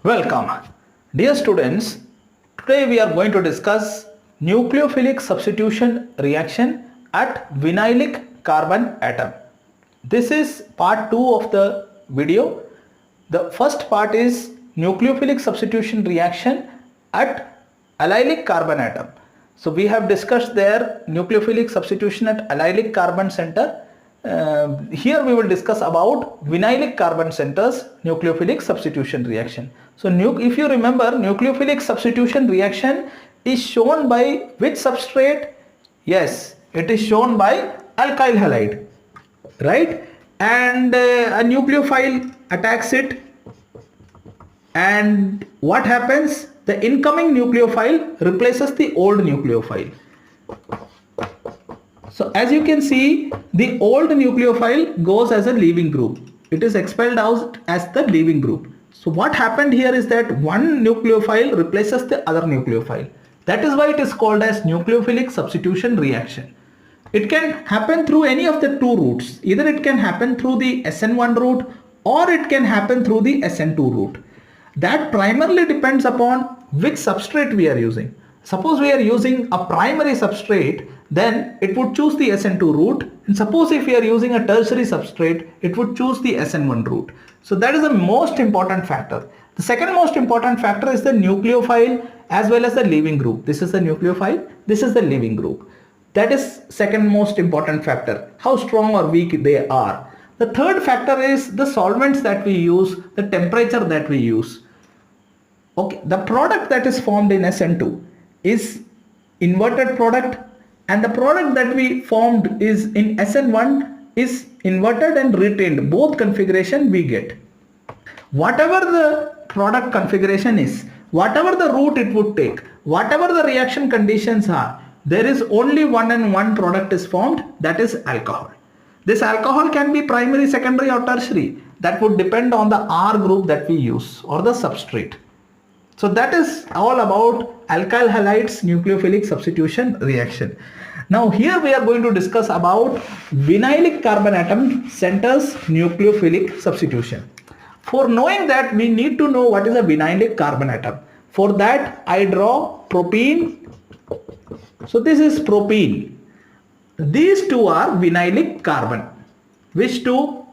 Welcome. Dear students, today we are going to discuss nucleophilic substitution reaction at vinylic carbon atom. This is part 2 of the video. The first part is nucleophilic substitution reaction at allylic carbon atom. So we have discussed there nucleophilic substitution at allylic carbon center. Here we will discuss about vinylic carbon centers nucleophilic substitution reaction. So if you remember, nucleophilic substitution reaction is shown by which substrate? Yes, it is shown by alkyl halide, right? And a nucleophile attacks it, and what happens? The incoming nucleophile replaces the old nucleophile. So as you can see, the old nucleophile goes as a leaving group. It is expelled out as the leaving group. So what happened here is that one nucleophile replaces the other nucleophile. That is why it is called as nucleophilic substitution reaction. It can happen through any of the two routes. Either it can happen through the SN1 route or it can happen through the SN2 route. That primarily depends upon which substrate we are using. Suppose we are using a primary substrate, then it would choose the SN2 route, and suppose if we are using a tertiary substrate, it would choose the SN1 route. So that is the most important factor. The second most important factor is the nucleophile as well as the leaving group. This is the nucleophile, this is the leaving group. That is second most important factor, how strong or weak they are. The third factor is the solvents that we use, the temperature that we use. Okay, the product that is formed in SN2 is inverted product, and the product that we formed is in SN1 is inverted and retained. Both configuration we get. Whatever the product configuration is, whatever the route it would take, whatever the reaction conditions are, there is only one and one product is formed, that is alcohol. This alcohol can be primary, secondary or tertiary. That would depend on the R group that we use or the substrate. So that is all about alkyl halides nucleophilic substitution reaction. Now here we are going to discuss about vinylic carbon atom centers nucleophilic substitution. For knowing that, we need to know what is a vinylic carbon atom. For that I draw propene. So this is propene. These two are vinylic carbon. Which two?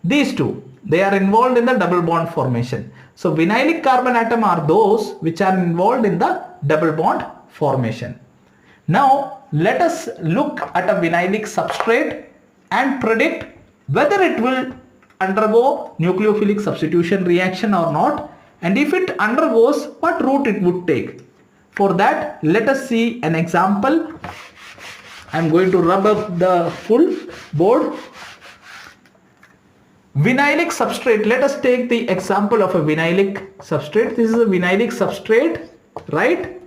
These two. They are involved in the double bond formation. So vinylic carbon atom are those which are involved in the double bond formation. Now let us look at a vinylic substrate and predict whether it will undergo nucleophilic substitution reaction or not, and if it undergoes, what route it would take. For that, let us see an example. I am going to rub up the full board. Vinylic substrate, let us take the example of a vinylic substrate. This is a vinylic substrate, right?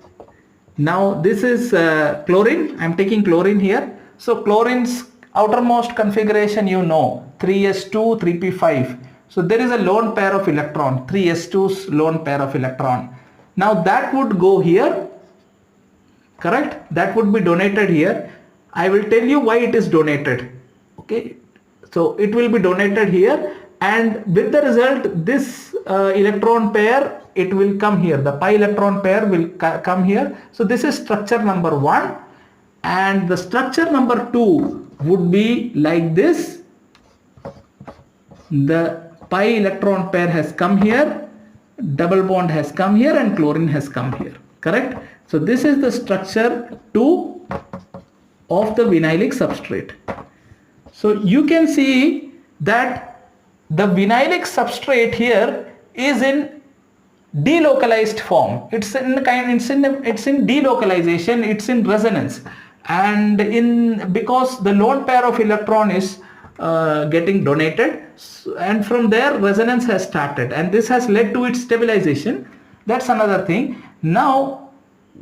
Now this is chlorine. I am taking chlorine here. So chlorine's outermost configuration, you know, 3s2 3p5. So there is a lone pair of electron, 3s2's lone pair of electron. Now that would go here, correct? That would be donated here. I will tell you why it is donated. Okay. So it will be donated here, and with the result, this electron pair, it will come here. The pi electron pair will come here. So this is structure number 1, and the structure number 2 would be like this. The pi electron pair has come here, double bond has come here, and chlorine has come here. Correct? So this is the structure 2 of the vinylic substrate. So you can see that the vinylic substrate here is in delocalized form. It's in delocalization, it's in resonance, and because the lone pair of electron is getting donated, and from there resonance has started, and this has led to its stabilization. That's another thing. Now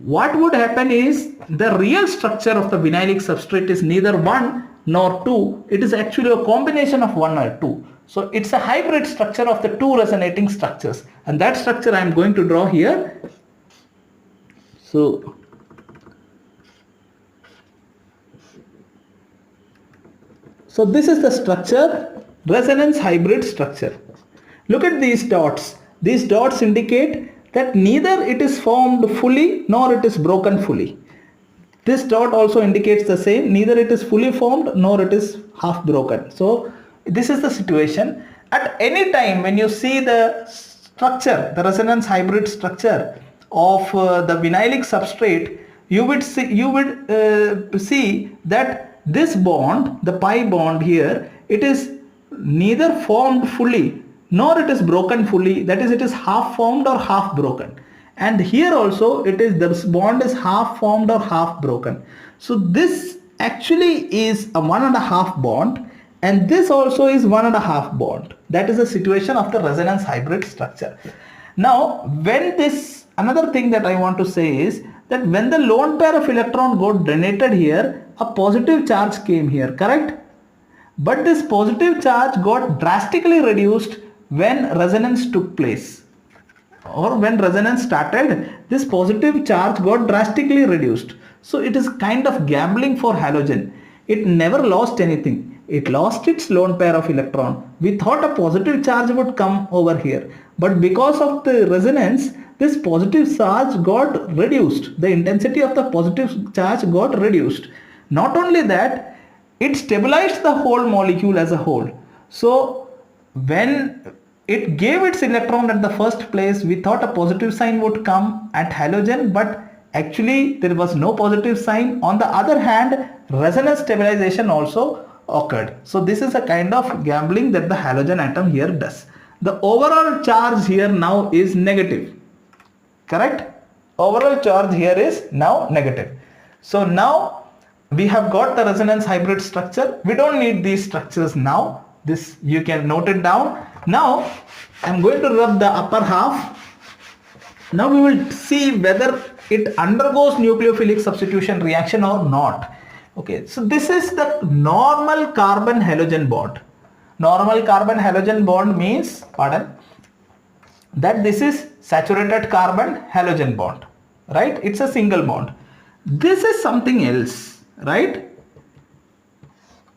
what would happen is the real structure of the vinylic substrate is neither 1 nor 2. It is actually a combination of 1 or 2. So it's a hybrid structure of the two resonating structures, and that structure I am going to draw here. So this is the structure, resonance hybrid structure. Look at these dots. These dots indicate that neither it is formed fully nor it is broken fully. This dot also indicates the same, neither it is fully formed nor it is half broken. So this is the situation. At any time when you see the structure, the resonance hybrid structure of the vinylic substrate, you would see that this bond, the pi bond here, it is neither formed fully nor it is broken fully, that is, it is half formed or half broken. And here also it is, this bond is half formed or half broken. So this actually is a 1.5 bond, and this also is 1.5 bond. That is the situation of the resonance hybrid structure. Now when this, another thing that I want to say is that when the lone pair of electron got donated here, a positive charge came here, correct? But this positive charge got drastically reduced when resonance took place, or when resonance started, this positive charge got drastically reduced. So it is kind of gambling for halogen. It never lost anything. It lost its lone pair of electron. We thought a positive charge would come over here, but because of the resonance, this positive charge got reduced. The intensity of the positive charge got reduced. Not only that, it stabilized the whole molecule as a whole. So when it gave its electron at the first place, we thought a positive sign would come at halogen, but actually there was no positive sign. On the other hand, resonance stabilization also occurred. So this is a kind of gambling that the halogen atom here does. The overall charge here now is negative, correct? Overall charge here is now negative. So now we have got the resonance hybrid structure. We don't need these structures now. This you can note it down. Now I'm going to rub the upper half. Now we will see whether it undergoes nucleophilic substitution reaction or not. Okay, so this is the normal carbon halogen bond. Normal carbon halogen bond means, pardon, that this is saturated carbon halogen bond, right? It's a single bond. This is something else, right?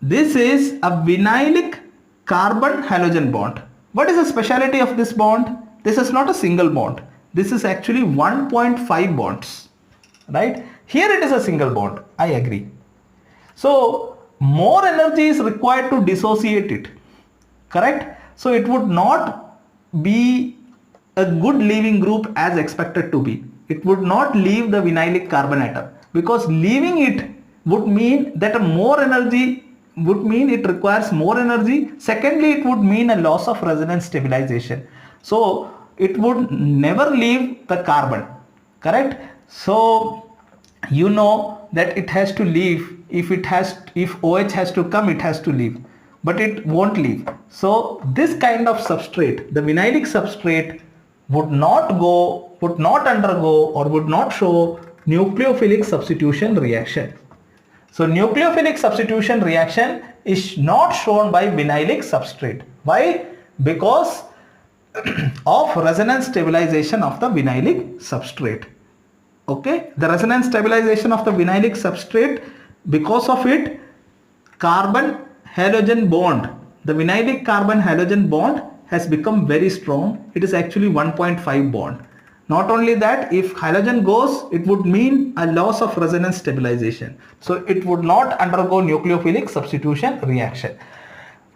This is a vinylic carbon halogen bond. What is the speciality of this bond? This is not a single bond. This is actually 1.5 bonds, right? Here it is a single bond, I agree. So more energy is required to dissociate it, correct? So it would not be a good leaving group as expected to be. It would not leave the vinylic carbon atom, because leaving it would mean that a more energy would mean it requires more energy. Secondly, it would mean a loss of resonance stabilization. So it would never leave the carbon, correct? So you know that it has to leave. If OH has to come, it has to leave, but it won't leave. So this kind of substrate, the vinylic substrate, would not undergo or would not show nucleophilic substitution reaction. So nucleophilic substitution reaction is not shown by vinylic substrate. Why? Because of resonance stabilization of the vinylic substrate. Okay, the resonance stabilization of the vinylic substrate, because of it, carbon halogen bond, the vinylic carbon halogen bond has become very strong. It is actually 1.5 bond. Not only that, if halogen goes, it would mean a loss of resonance stabilization. So it would not undergo nucleophilic substitution reaction.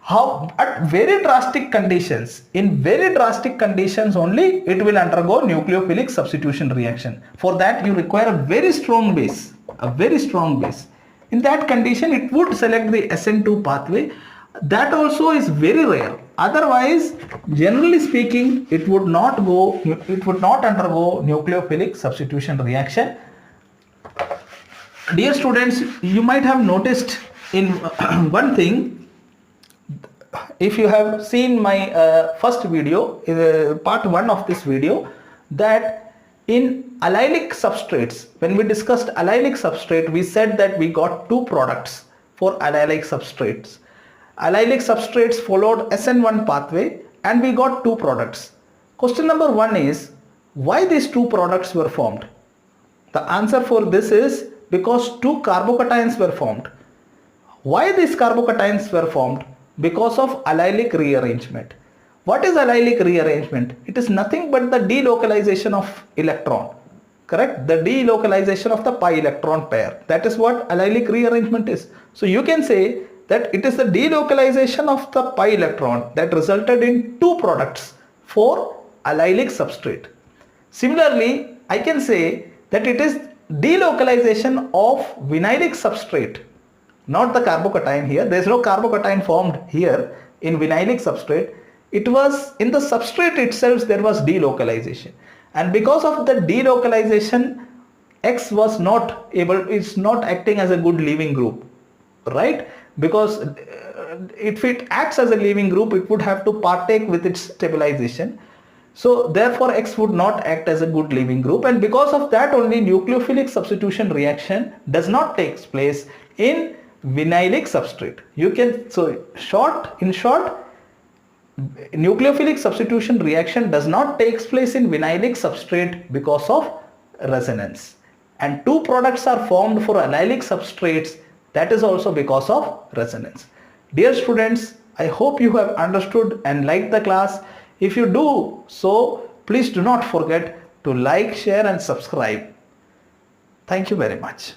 How? At very drastic conditions, in very drastic conditions only, it will undergo nucleophilic substitution reaction. For that you require a very strong base, a very strong base. In that condition, it would select the SN2 pathway. That also is very rare. Otherwise, generally speaking, it would not undergo nucleophilic substitution reaction. Dear students, you might have noticed in one thing. If you have seen my first video, part 1 of this video, that in allylic substrates, when we discussed allylic substrate, we said that we got 2 products for allylic substrates. Allylic substrates followed SN1 pathway and we got 2 products. Question number 1 is, why these 2 products were formed? The answer for this is because 2 carbocations were formed. Why these carbocations were formed? Because of allylic rearrangement. What is allylic rearrangement? It is nothing but the delocalization of electron. Correct? The delocalization of the pi electron pair. That is what allylic rearrangement is. So you can say that it is the delocalization of the pi electron that resulted in two products for allylic substrate. Similarly, I can say that it is delocalization of vinylic substrate, not the carbocation here. There is no carbocation formed here in vinylic substrate. It was in the substrate itself there was delocalization, and because of the delocalization, X was not able, it's not acting as a good leaving group, right? Because if it acts as a leaving group, it would have to partake with its stabilization. So therefore X would not act as a good leaving group, and because of that only nucleophilic substitution reaction does not take place in vinylic substrate. You can, so in short, nucleophilic substitution reaction does not take place in vinylic substrate because of resonance, and two products are formed for allylic substrates, that is also because of resonance. Dear students, I hope you have understood and liked the class. If you do so, please do not forget to like, share and subscribe. Thank you very much.